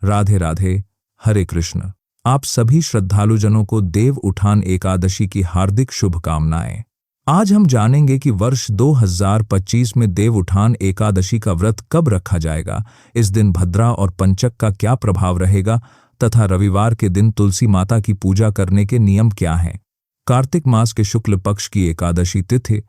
राधे राधे, हरे कृष्ण। आप सभी श्रद्धालुजनों को देव उठान एकादशी की हार्दिक शुभकामनाएं। आज हम जानेंगे कि वर्ष 2025 में देव उठान एकादशी का व्रत कब रखा जाएगा, इस दिन भद्रा और पंचक का क्या प्रभाव रहेगा तथा रविवार के दिन तुलसी माता की पूजा करने के नियम क्या हैं। कार्तिक मास के शुक्ल पक्ष की एकादशी तिथि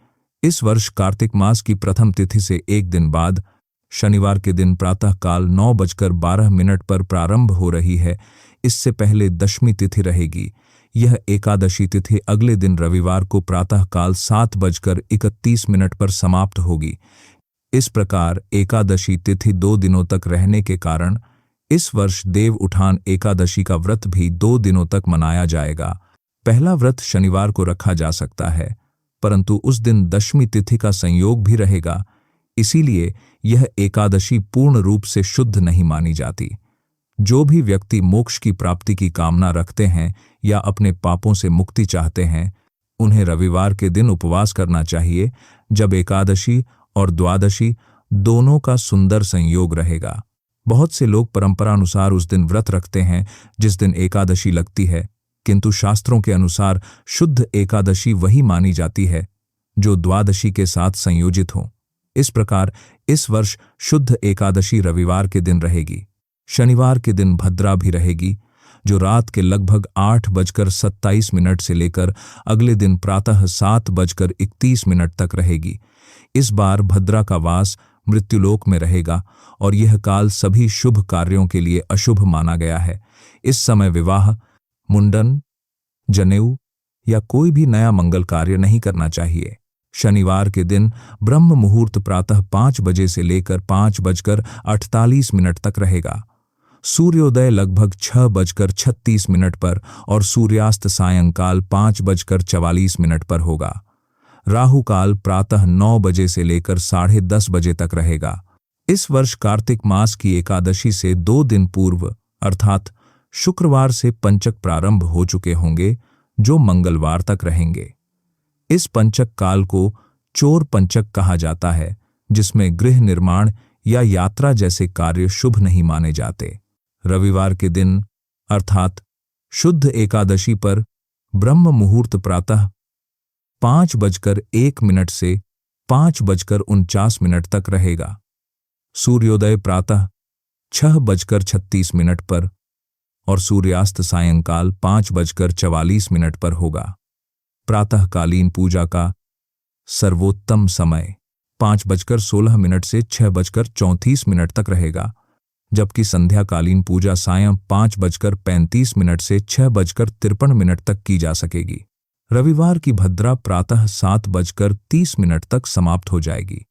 इस वर्ष कार्तिक मास की प्रथम तिथि से एक दिन बाद शनिवार के दिन प्रातःकाल 9:12 पर प्रारंभ हो रही है। इससे पहले दशमी तिथि रहेगी। यह एकादशी तिथि अगले दिन रविवार को प्रातःकाल 7:31 पर समाप्त होगी। इस प्रकार एकादशी तिथि 2 दिनों तक रहने के कारण इस वर्ष देव उठान एकादशी का व्रत भी 2 दिनों तक मनाया जाएगा। पहला व्रत शनिवार को रखा जा सकता है, परंतु उस दिन दशमी तिथि का संयोग भी रहेगा, इसीलिए यह एकादशी पूर्ण रूप से शुद्ध नहीं मानी जाती। जो भी व्यक्ति मोक्ष की प्राप्ति की कामना रखते हैं या अपने पापों से मुक्ति चाहते हैं, उन्हें रविवार के दिन उपवास करना चाहिए, जब एकादशी और द्वादशी दोनों का सुंदर संयोग रहेगा। बहुत से लोग परंपरानुसार उस दिन व्रत रखते हैं जिस दिन एकादशी लगती है, किंतु शास्त्रों के अनुसार शुद्ध एकादशी वही मानी जाती है जो द्वादशी के साथ संयोजित हो। इस प्रकार इस वर्ष शुद्ध एकादशी रविवार के दिन रहेगी। शनिवार के दिन भद्रा भी रहेगी, जो रात के लगभग 8:27 से लेकर अगले दिन प्रातः 7:31 तक रहेगी। इस बार भद्रा का वास मृत्युलोक में रहेगा और यह काल सभी शुभ कार्यों के लिए अशुभ माना गया है। इस समय विवाह, मुंडन, जनेऊ या कोई भी नया मंगल कार्य नहीं करना चाहिए। शनिवार के दिन ब्रह्म मुहूर्त प्रातः 5 बजे से लेकर 5:48 तक रहेगा। सूर्योदय लगभग 6:36 पर और सूर्यास्त सायंकाल 5:44 पर होगा। राहु काल प्रातः 9 बजे से लेकर 10:30 बजे तक रहेगा। इस वर्ष कार्तिक मास की एकादशी से 2 दिन पूर्व अर्थात शुक्रवार से पंचक प्रारंभ हो चुके होंगे, जो मंगलवार तक रहेंगे। इस पंचक काल को चोर पंचक कहा जाता है, जिसमें गृह निर्माण या यात्रा जैसे कार्य शुभ नहीं माने जाते। रविवार के दिन अर्थात शुद्ध एकादशी पर ब्रह्म मुहूर्त प्रातः 5:01 से 5:49 तक रहेगा। सूर्योदय प्रातः 6:36 पर और सूर्यास्त सायंकाल 5:44 पर होगा। प्रातःकालीन पूजा का सर्वोत्तम समय 5:16 से 6:34 तक रहेगा, जबकि संध्याकालीन पूजा सायं 5:35 से 6:53 तक की जा सकेगी। रविवार की भद्रा प्रातः 7:30 तक समाप्त हो जाएगी।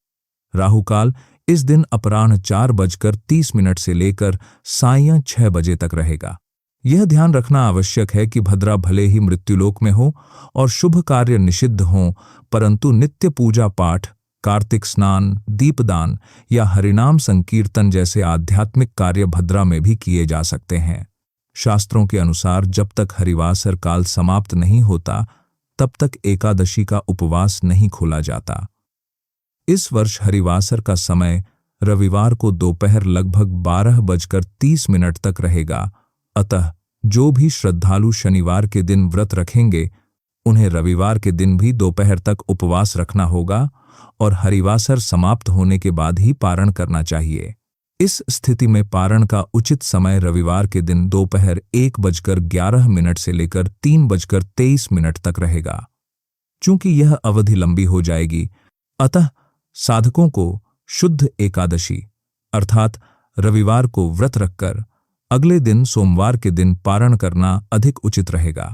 राहुकाल इस दिन अपराह्न 4:30 से लेकर सायं 6 बजे तक रहेगा। यह ध्यान रखना आवश्यक है कि भद्रा भले ही मृत्युलोक में हो और शुभ कार्य निषिद्ध हों, परंतु नित्य पूजा पाठ, कार्तिक स्नान, दीपदान या हरिनाम संकीर्तन जैसे आध्यात्मिक कार्य भद्रा में भी किए जा सकते हैं। शास्त्रों के अनुसार जब तक हरिवासर काल समाप्त नहीं होता, तब तक एकादशी का उपवास नहीं खोला जाता। इस वर्ष हरिवासर का समय रविवार को दोपहर लगभग 12:30 तक रहेगा। अतः जो भी श्रद्धालु शनिवार के दिन व्रत रखेंगे, उन्हें रविवार के दिन भी दोपहर तक उपवास रखना होगा और हरिवासर समाप्त होने के बाद ही पारण करना चाहिए। इस स्थिति में पारण का उचित समय रविवार के दिन दोपहर 1:11 से लेकर 3:23 तक रहेगा। चूंकि यह अवधि लंबी हो जाएगी, अतः साधकों को शुद्ध एकादशी अर्थात रविवार को व्रत रखकर अगले दिन सोमवार के दिन पारण करना अधिक उचित रहेगा।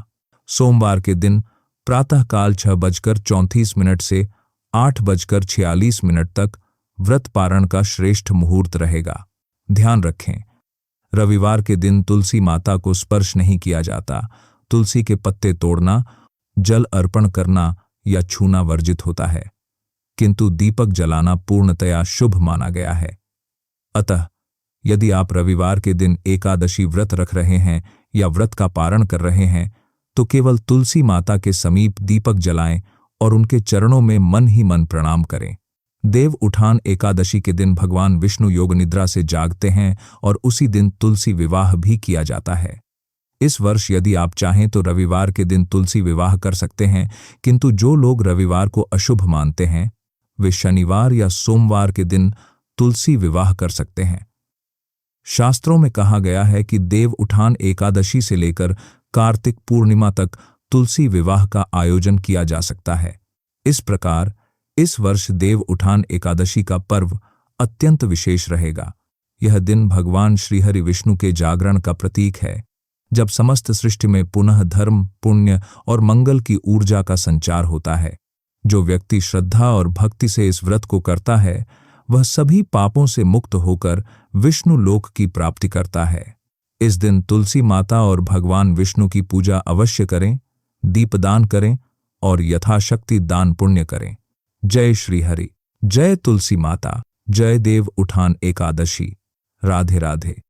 सोमवार के दिन प्रातःकाल 6:34 से 8:46 तक व्रत पारण का श्रेष्ठ मुहूर्त रहेगा। ध्यान रखें, रविवार के दिन तुलसी माता को स्पर्श नहीं किया जाता। तुलसी के पत्ते तोड़ना, जल अर्पण करना या छूना वर्जित होता है, किंतु दीपक जलाना पूर्णतया शुभ माना गया है। अतः यदि आप रविवार के दिन एकादशी व्रत रख रहे हैं या व्रत का पारण कर रहे हैं, तो केवल तुलसी माता के समीप दीपक जलाएं और उनके चरणों में मन ही मन प्रणाम करें। देव उठान एकादशी के दिन भगवान विष्णु योग निद्रा से जागते हैं और उसी दिन तुलसी विवाह भी किया जाता है। इस वर्ष यदि आप चाहें तो रविवार के दिन तुलसी विवाह कर सकते हैं, किंतु जो लोग रविवार को अशुभ मानते हैं वे शनिवार या सोमवार के दिन तुलसी विवाह कर सकते हैं। शास्त्रों में कहा गया है कि देव उठान एकादशी से लेकर कार्तिक पूर्णिमा तक तुलसी विवाह का आयोजन किया जा सकता है। इस प्रकार इस वर्ष देव उठान एकादशी का पर्व अत्यंत विशेष रहेगा। यह दिन भगवान श्रीहरि विष्णु के जागरण का प्रतीक है, जब समस्त सृष्टि में पुनः धर्म, पुण्य और मंगल की ऊर्जा का संचार होता है। जो व्यक्ति श्रद्धा और भक्ति से इस व्रत को करता है वह सभी पापों से मुक्त होकर विष्णु लोक की प्राप्ति करता है। इस दिन तुलसी माता और भगवान विष्णु की पूजा अवश्य करें, दीपदान करें और यथाशक्ति दान पुण्य करें। जय श्री हरि, जय तुलसी माता, जय देव उठान एकादशी। राधे राधे।